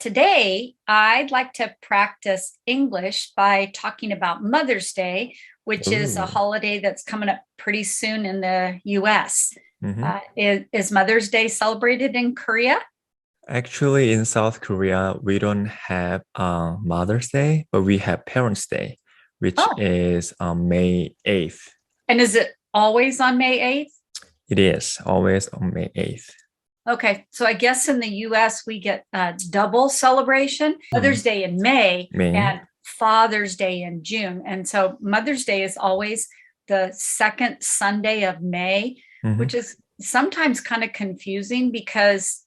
Today, I'd like to practice English by talking about Mother's Day, which is a Ooh. holiday that's coming up pretty soon in the US. hmm Is Mother's Day celebrated in Korea? Actually, in South Korea, we don't have Mother's Day, but we have Parents' Day, which Oh, is on May 8th. and is it always on May 8th? It is always on May 8th. Okay, so I guess in the US, we get a double celebration, Mhm. Mother's Day in May May. and Father's Day in June. And so Mother's Day is always the second Sunday of May, hmm which is sometimes kind of confusing because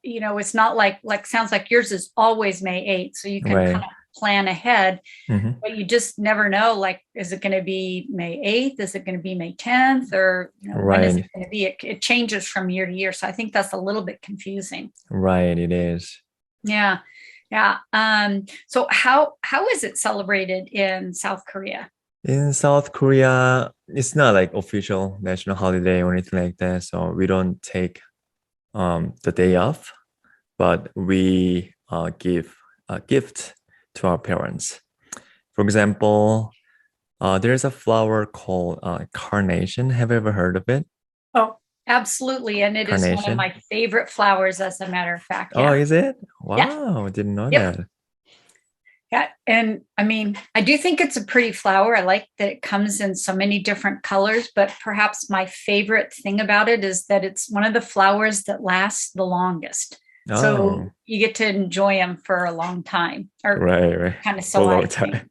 it's not like sounds like yours is always May 8th, so you can kind Right. of plan ahead, hmm but you just never know, like, is it going to be May 8th? Is it going to be May 10th? Or when is it Right. going to be? It changes from year to year. So I think that's a little bit confusing. Right. It is. Yeah. Yeah. So how is it celebrated in South Korea? In South Korea, it's not like official national holiday or anything like that, so we don't take the day off, but we give a gift to our parents. For example, there's a flower called carnation. Have you ever heard of it? Oh, absolutely. And it is one of Carnation. my favorite flowers, as a matter of fact. Oh, Yeah. is it? Yeah. Wow, didn't know Yep. that. Yeah. And I mean, I do think it's a pretty flower. I like that it comes in so many different colors, but perhaps my favorite thing about it is that it's one of the flowers that lasts the longest. So Oh, you get to enjoy them for a long time, or right, right. kind of For a so long I think. time.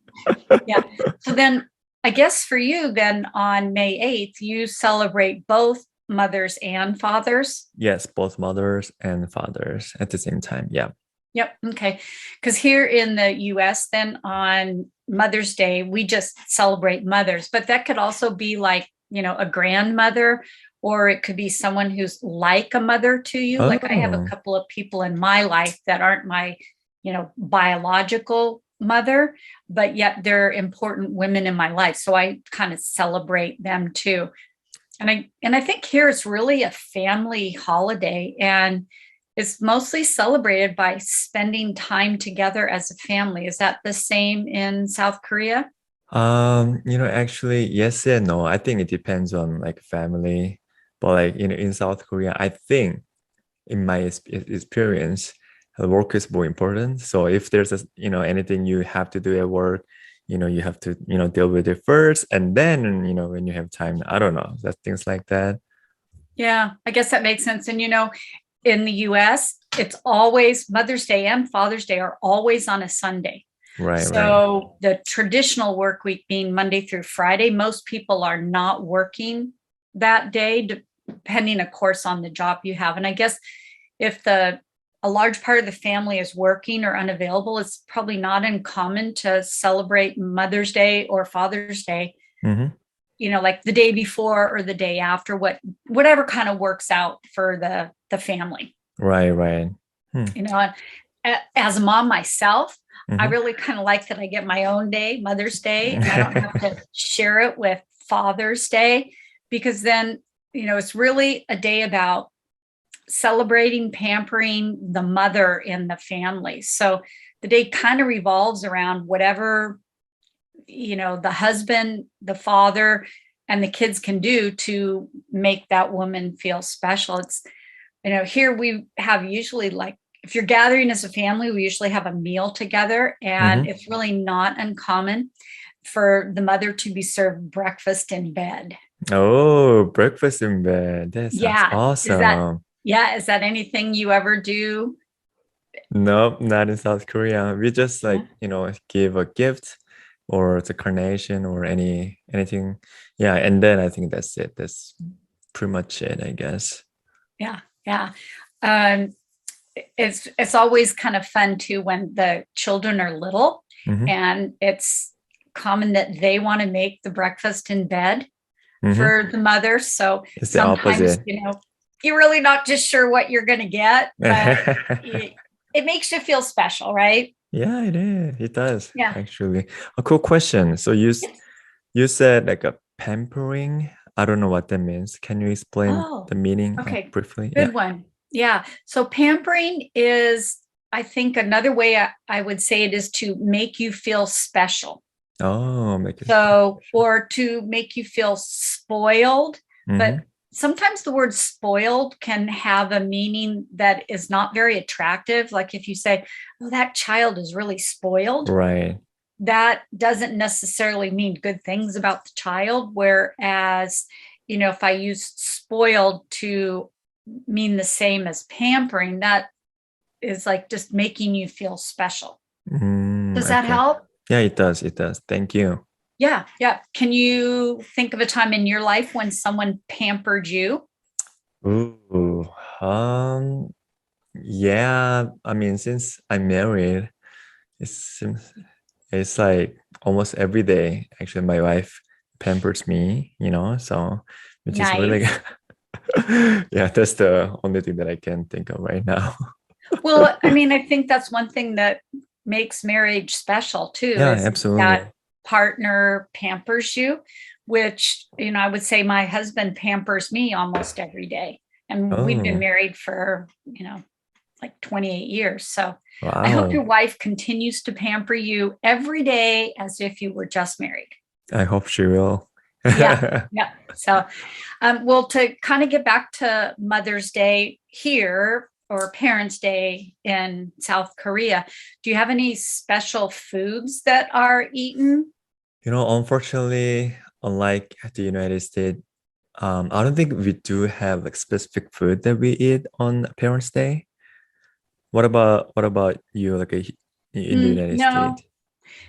Yeah. So then I guess for you, then on May 8th, you celebrate both mothers and fathers. Yes, both mothers and fathers at the same time. Yeah. Yep. Okay. Because here in the US, then on Mother's Day, we just celebrate mothers, but that could also be like, a grandmother, or it could be someone who's like a mother to you. Like I have a Oh, couple of people in my life that aren't my, biological mother, but yet they're important women in my life. So I kind of celebrate them too. And I think here it's really a family holiday, and it's mostly celebrated by spending time together as a family. Is that the same in South Korea? actually, yes and no. I think it depends on like family, but like in South Korea, I think in my experience, work is more important. So if there's anything you have to do at work, you have to deal with it first, and then when you have time, I don't know, that things like that. Yeah, I guess that makes sense. And in the US, it's always Mother's Day and Father's Day are always on a Sunday. Right, right. So the traditional work week being Monday through Friday, most people are not working that day, depending, of course, on the job you have. And I guess if a large part of the family is working or unavailable, it's probably not uncommon to celebrate Mother's Day or Father's Day, hmm like the day before or the day after, whatever kind of works out for the family. Right, right. Hmm. As a mom myself, I hmm really kind of like that I get my own day, Mother's Day, and I don't have to share it with Father's Day, because then, it's really a day about celebrating, pampering the mother in the family. So the day kind of revolves around whatever, the husband, the father, and the kids can do to make that woman feel special. It's, here we have usually, like, if you're gathering as a family, we usually have a meal together, and hmm it's really not uncommon for the mother to be served breakfast in bed. Oh, breakfast in bed. That sounds Yeah. Is that, awesome. yeah, is that anything you ever do? Nope, not in South Korea. We just Yeah. like, give a gift or it's a carnation or anything. Yeah, and then I think that's it. That's pretty much it, I guess. Yeah. Yeah. Um, it's always kind of fun too when the children are little, hmm and it's common that they want to make the breakfast in bed hmm for the mother. So It's the sometimes, opposite. you're really not just sure what you're going to get, but it makes you feel special, right? Yeah, it is. It does, Yeah. actually. A cool question. So you said like a pampering. I don't know what that means. Can you explain Oh, the meaning like okay. briefly? Yeah. Good one. Yeah. So pampering is I think another way I would say it is to make you feel special. Oh, make it So, or to make you feel spoiled. But Mhm. sometimes the word spoiled can have a meaning that is not very attractive. Like if you say, oh, that child is really spoiled, Right. that doesn't necessarily mean good things about the child. Whereas, if I use spoiled to mean the same as pampering, that is like just making you feel special. Does that Okay. help? Yeah, it does. It does. Thank you. Yeah, yeah. Can you think of a time in your life when someone pampered you? Ooh, yeah. I mean, since I'm married, it seems it's like almost every day. Actually, my wife pampers me, so which is really Nice. yeah, that's the only thing that I can think of right now. Well, I mean, I think that's one thing that makes marriage special too, Yeah, is that absolutely. partner pampers you, which, I would say my husband pampers me almost every day. And we've been Oh, married for, like 28 years. So I hope your wow. wife continues to pamper you every day as if you were just married. I hope she will. Yeah. Yeah. So, well, to kind of get back to Mother's Day here or Parents' Day in South Korea, do you have any special foods that are eaten? Unfortunately, unlike the United States, I don't think we do have like specific food that we eat on Parents' Day. What about you, like in the United No. States?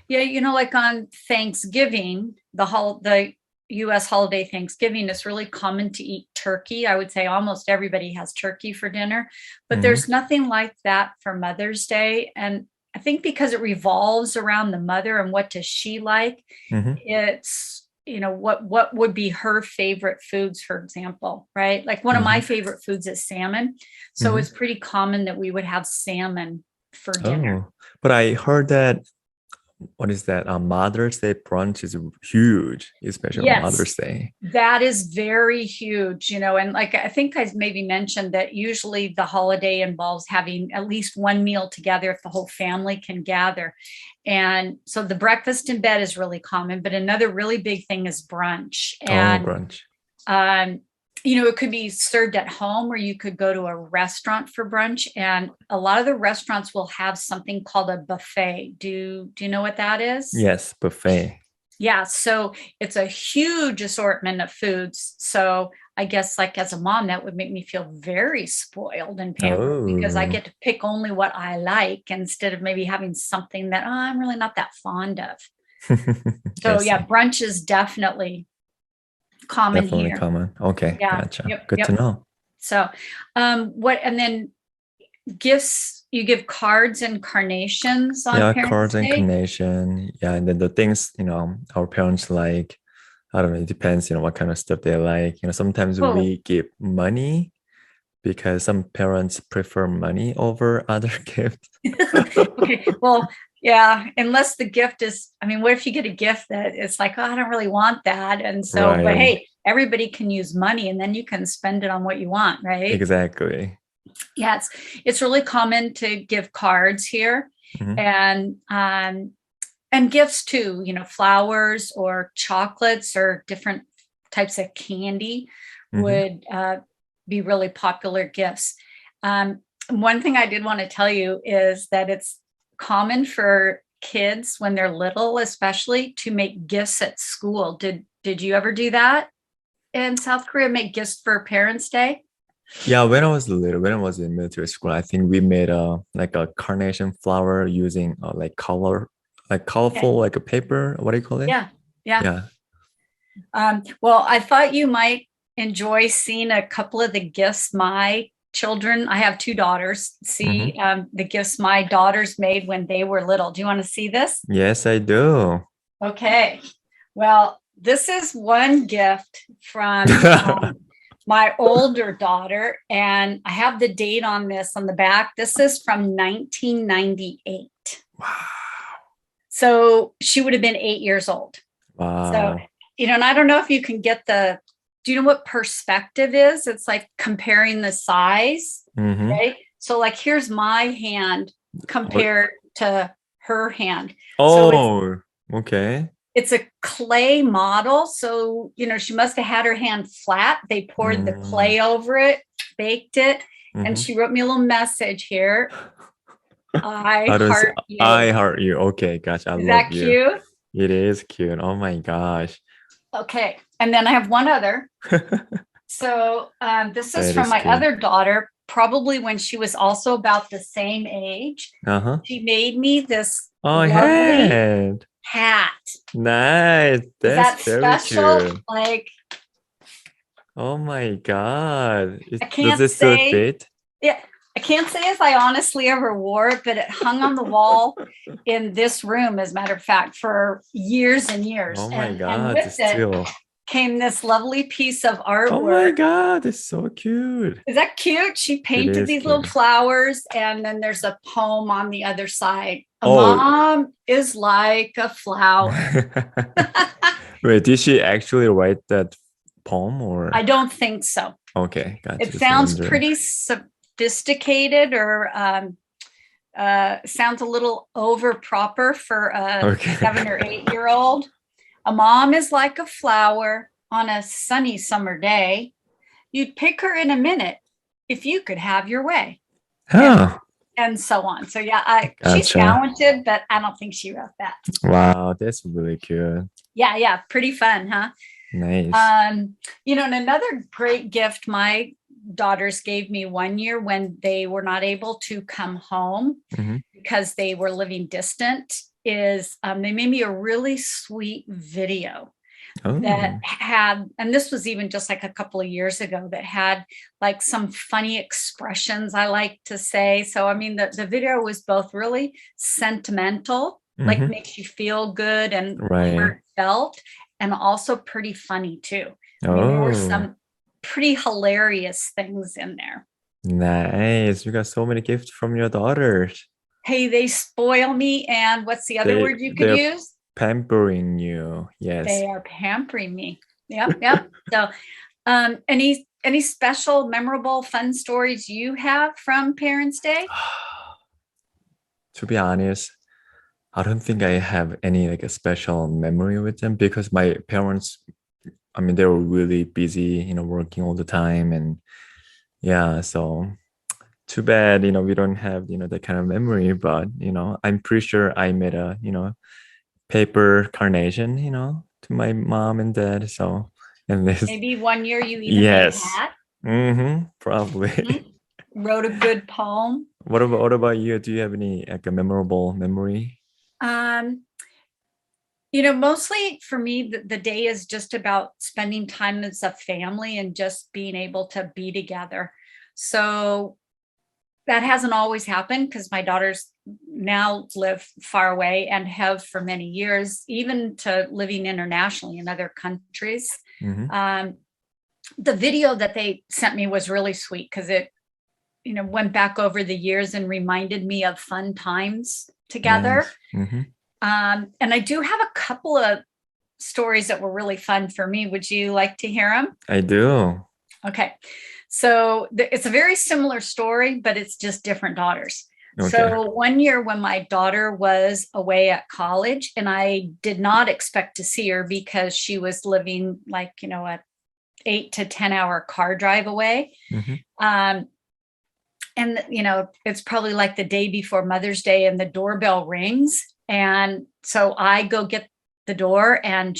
Yeah, like on Thanksgiving, the US holiday Thanksgiving, is really common to eat turkey. I would say almost everybody has turkey for dinner, but Hmm. there's nothing like that for Mother's Day. And I think because it revolves around the mother and what does she like, Hmm. it's what would be her favorite foods, for example, right? Like one of my Hmm. favorite foods is salmon. So Hmm. it's pretty common that we would have salmon for dinner. Oh, but I heard that what is that? Mother's Day brunch is huge, especially on Yes. Mother's Day. That is very huge, and like I think I maybe mentioned that usually the holiday involves having at least one meal together if the whole family can gather. And so the breakfast in bed is really common, but another really big thing is brunch. Oh, And brunch. um, it could be served at home or you could go to a restaurant for brunch. And a lot of the restaurants will have something called a buffet. Do you know what that is? Yes, buffet. Yeah, so it's a huge assortment of foods. So I guess like as a mom, that would make me feel very spoiled and pampered because I Oh, get to pick only what I like instead of maybe having something that I'm really not that fond of. I So yeah, see. brunch is definitely common Definitely here. common. Okay, Yeah. gotcha. Yep. Good to Yep. know. So and then gifts, you give cards and carnations on Yeah, Parents' cards and Day. carnation. Yeah, and then the things, our parents like, I don't know, it depends, what kind of stuff they like. Sometimes Oh, we give money because some parents prefer money over other gifts. okay. Well, yeah, unless the gift is, I mean, what if you get a gift that it's like, oh, I don't really want that. And so, but Right. hey, everybody can use money and then you can spend it on what you want, right? Exactly. Yeah, it's really common to give cards here Hmm. and gifts too, flowers or chocolates or different types of candy Hmm. would be really popular gifts. One thing I did want to tell you is that it's common for kids when they're little, especially, to make gifts at school. Did you ever do that in South Korea? Make gifts for Parents' Day? Yeah, when I was little, when I was in military school, I think we made a carnation flower using like Okay. colorful, like a paper. What do you call it? Yeah. Yeah. Yeah. Well, I thought you might enjoy seeing a couple of the gifts my children, I have two daughters, see Hmm. the gifts my daughters made when they were little. Do you want to see this? Yes, I do. Okay. Well, this is one gift from my older daughter, and I have the date on this on the back. This is from 1998. Wow. So she would have been 8 years old. So, Wow. and I don't know if you can get do you know what perspective is? It's like comparing the size, Hmm. right? So, like, here's my hand compared to her hand. Oh, okay. It's a clay model. So, she must have had her hand flat. They poured the clay over it, baked it, and she wrote me a little message here. I heart you. I heart you. Okay, gosh, I Is love that you. cute? It is cute. Oh my gosh. Okay. And then I have one other. So this is That from is my cute. other daughter, probably when she was also about the same age. She made me this Oh, lovely hat. hat. Nice. Is that That's very special? cute. Like, Oh my God. I can't Does it still say- fit? yeah, I can't say if I honestly ever wore it, but it hung on the wall in this room, as a matter of fact, for years and years. Oh my and God, with still. it came this lovely piece of artwork. Oh my God, it's so cute. Is that cute? She painted is these little cute. flowers, and then there's a poem on the other side. A Oh. mom is like a flower. Wait, did she actually write that poem or? I don't think so. Okay, gotcha. It Just sounds wondering. pretty sophisticated, or sounds a little over proper for a Okay. 7 or 8-year-old. A mom is like a flower on a sunny summer day. You'd pick her in a minute if you could have your way. Huh. And so on. So yeah, she's Gotcha. talented, but I don't think she wrote that. Wow, that's really cute. Yeah, pretty fun, huh? Nice. And another great gift my daughters gave me one year when they were not able to come home because they were living distant is they made me a really sweet video that had, and this was even just like a couple of years ago, that had like some funny expressions, I like to say. So, I mean, the video was both really sentimental, like makes you feel good and heartfelt, and also pretty funny too. I mean, there were some pretty hilarious things in there. Nice. You got so many gifts from your daughters. Hey, they spoil me. And what's the other word you could use? Pampering you. Yes. They are pampering me. Yep. So any special, memorable, fun stories you have from Parents' Day? To be honest, I don't think I have any like a special memory with them because my parents, I mean, they were really busy, working all the time. And yeah, so too bad, we don't have, that kind of memory, but, I'm pretty sure I made a, paper carnation, to my mom and dad. So, and this maybe one year you even made a hat. Probably. Wrote a good poem. What about you? Do you have any like a memorable memory? Mostly for me, the day is just about spending time as a family and just being able to be together. So that hasn't always happened because my daughters now live far away and have for many years, even to living internationally in other countries. The video that they sent me was really sweet because it, went back over the years and reminded me of fun times together. Nice. And I do have a couple of stories that were really fun for me. Would you like to hear them? I do. Okay. So it's a very similar story, but it's just different daughters. Okay. So one year when my daughter was away at college, and I did not expect to see her because she was living like, a 8 to 10 hour car drive away. And, it's probably like the day before Mother's Day and the doorbell rings. And so I go get the door and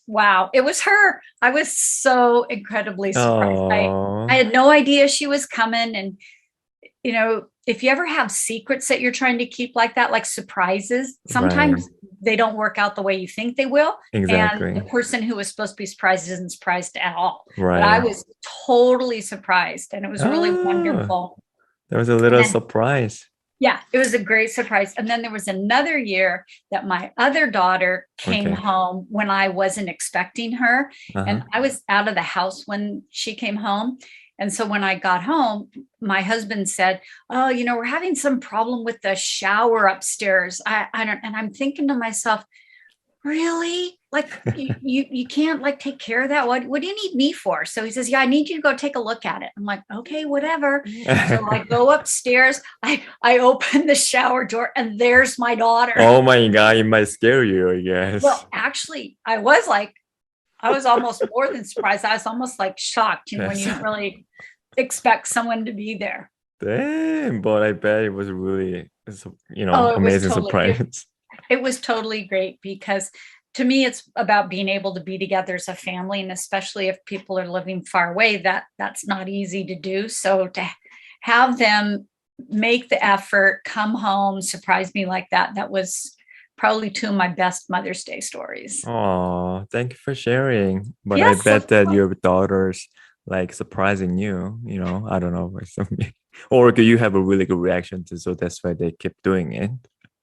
wow, it was her. I was so incredibly surprised. I had no idea she was coming. And, if you ever have secrets that you're trying to keep like that, like surprises, sometimes they don't work out the way you think they will. Exactly. And the person who was supposed to be surprised isn't surprised at all. Right. But I was totally surprised, and it was really wonderful. There was a little surprise. Yeah, it was a great surprise. And then there was another year that my other daughter came home when I wasn't expecting her. And I was out of the house when she came home. And so when I got home, my husband said, "Oh, we're having some problem with the shower upstairs." And I'm thinking to myself, really? Like you can't like take care of that? What do you need me for? So he says, yeah, I need you to go take a look at it. I'm like, okay, whatever. So I go upstairs, I open the shower door, and there's my daughter. Oh my God, it might scare you, I guess. Well, actually, I was almost more than surprised. I was almost like shocked, when you don't really expect someone to be there. Damn, but I bet it was really, Oh, amazing surprise. It was totally great because to me, it's about being able to be together as a family. And especially if people are living far away, that's not easy to do. So to have them make the effort, come home, surprise me like that was probably two of my best Mother's Day stories. Oh, thank you for sharing. But I Yes, bet that your daughter's like surprising you, I don't know, or something. Or do you have a really good reaction to, so that's why they keep doing it?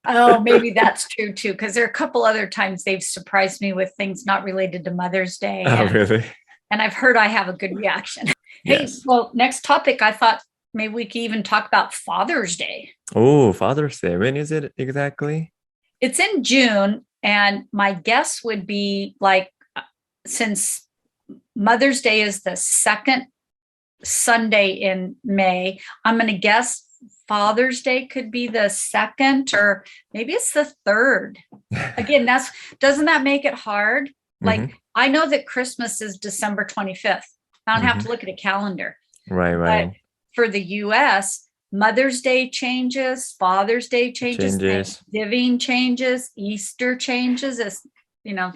oh, maybe that's true too, because there are a couple other times they've surprised me with things not related to Mother's Day. Oh, really? And I've heard I have a good reaction. Hey, Yes. well, next topic, I thought maybe we could even talk about Father's Day. Oh, Father's Day. When is it exactly? It's in June, and my guess would be like, since Mother's Day is the second Sunday in May, I'm going to guess Father's Day could be the second, or maybe it's the third. Again, doesn't that make it hard? Like, I know that Christmas is December 25th. I don't have to look at a calendar. Right. But for the US, Mother's Day changes, Father's Day changes, Thanksgiving changes, Easter changes.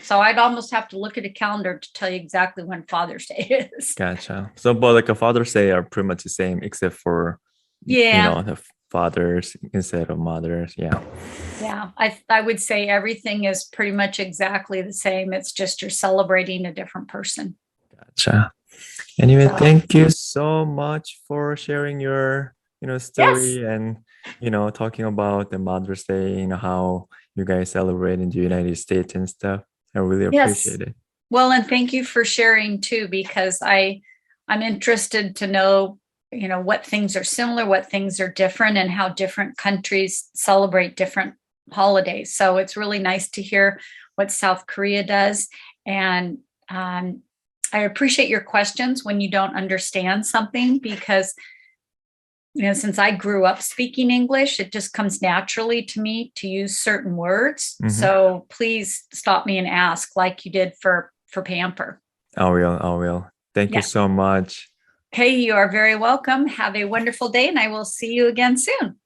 So I'd almost have to look at a calendar to tell you exactly when Father's Day is. Gotcha. So, but like a Father's Day are pretty much the same, except for, the fathers instead of mothers. Yeah. Yeah. I would say everything is pretty much exactly the same. It's just you're celebrating a different person. Gotcha. Anyway, thank you so much for sharing your, story and, talking about the Mother's Day, how you guys celebrate in the United States and stuff. I really appreciate it. Well, and thank you for sharing too, because I'm interested to know, what things are similar, what things are different, and how different countries celebrate different holidays. So it's really nice to hear what South Korea does. And I appreciate your questions when you don't understand something, because since I grew up speaking English, it just comes naturally to me to use certain words. So please stop me and ask, like you did for pamper. I will. Thank you so much. Hey, you are very welcome. Have a wonderful day, and I will see you again soon.